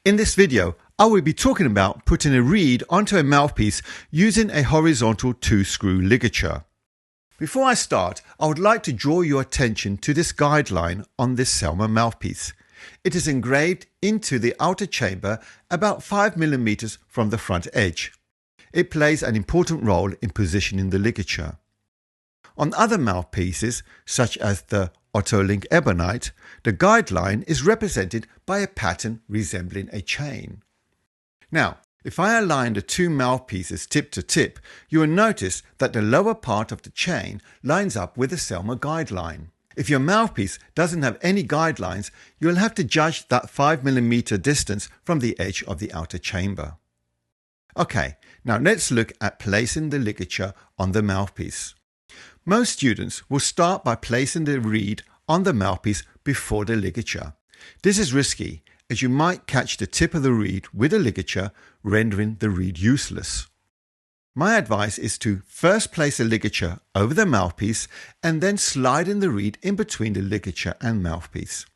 In this video, I will be talking about putting a reed onto a mouthpiece using a horizontal 2-screw ligature. Before I start, I would like to draw your attention to this guideline on this Selmer mouthpiece. It is engraved into the outer chamber about 5 mm from the front edge. It plays an important role in positioning the ligature. On other mouthpieces, such as the Ottolink Ebonite, the guideline is represented by a pattern resembling a chain. Now, if I align the two mouthpieces tip to tip, you will notice that the lower part of the chain lines up with the Selmer guideline. If your mouthpiece doesn't have any guidelines, you'll have to judge that 5 mm distance from the edge of the outer chamber. Okay, now let's look at placing the ligature on the mouthpiece. Most students will start by placing the reed on the mouthpiece before the ligature. This is risky, as you might catch the tip of the reed with a ligature, rendering the reed useless. My advice is to first place a ligature over the mouthpiece and then slide in the reed in between the ligature and mouthpiece.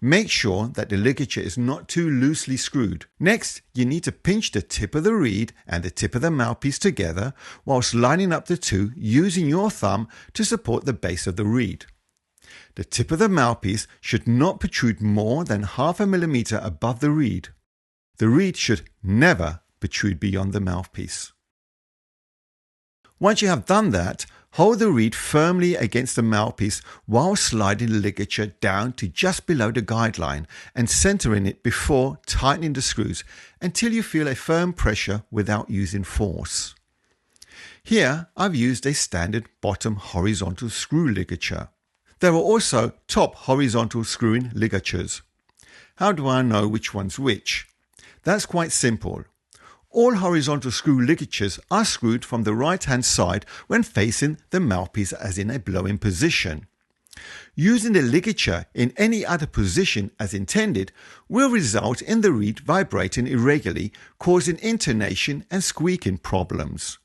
Make sure that the ligature is not too loosely screwed. Next, you need to pinch the tip of the reed and the tip of the mouthpiece together whilst lining up the two using your thumb to support the base of the reed. The tip of the mouthpiece should not protrude more than 0.5 mm above the reed. The reed should never protrude beyond the mouthpiece. Once you have done that, hold the reed firmly against the mouthpiece while sliding the ligature down to just below the guideline and centering it before tightening the screws until you feel a firm pressure without using force. Here I've used a standard bottom horizontal screw ligature. There are also top horizontal screwing ligatures. How do I know which one's which? That's quite simple. All horizontal screw ligatures are screwed from the right-hand side when facing the mouthpiece as in a blowing position. Using the ligature in any other position as intended will result in the reed vibrating irregularly, causing intonation and squeaking problems.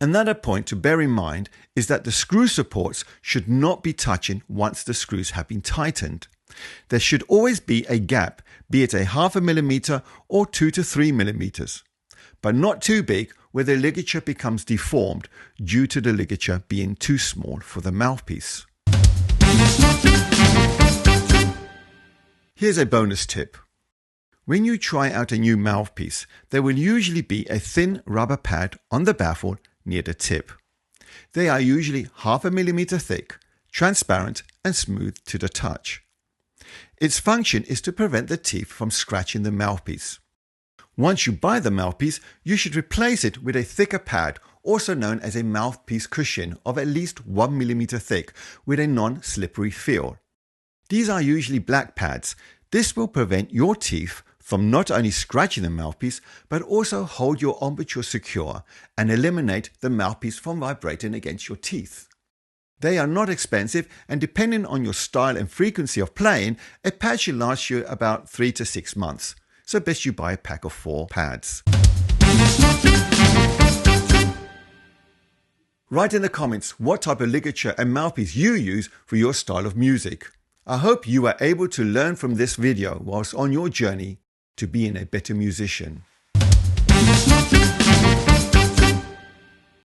Another point to bear in mind is that the screw supports should not be touching once the screws have been tightened. There should always be a gap, be it 0.5 mm or 2 to 3 mm, but not too big where the ligature becomes deformed due to the ligature being too small for the mouthpiece. Here's a bonus tip. When you try out a new mouthpiece, there will usually be a thin rubber pad on the baffle near the tip. They are usually 0.5 mm thick, transparent and smooth to the touch. Its function is to prevent the teeth from scratching the mouthpiece. Once you buy the mouthpiece, you should replace it with a thicker pad, also known as a mouthpiece cushion of at least 1 mm thick with a non-slippery feel. These are usually black pads. This will prevent your teeth from not only scratching the mouthpiece, but also hold your embouchure secure and eliminate the mouthpiece from vibrating against your teeth. They are not expensive, and depending on your style and frequency of playing, a pad should last you about 3 to 6 months. So best you buy a pack of 4 pads. Write in the comments what type of ligature and mouthpiece you use for your style of music. I hope you are able to learn from this video whilst on your journey to being a better musician.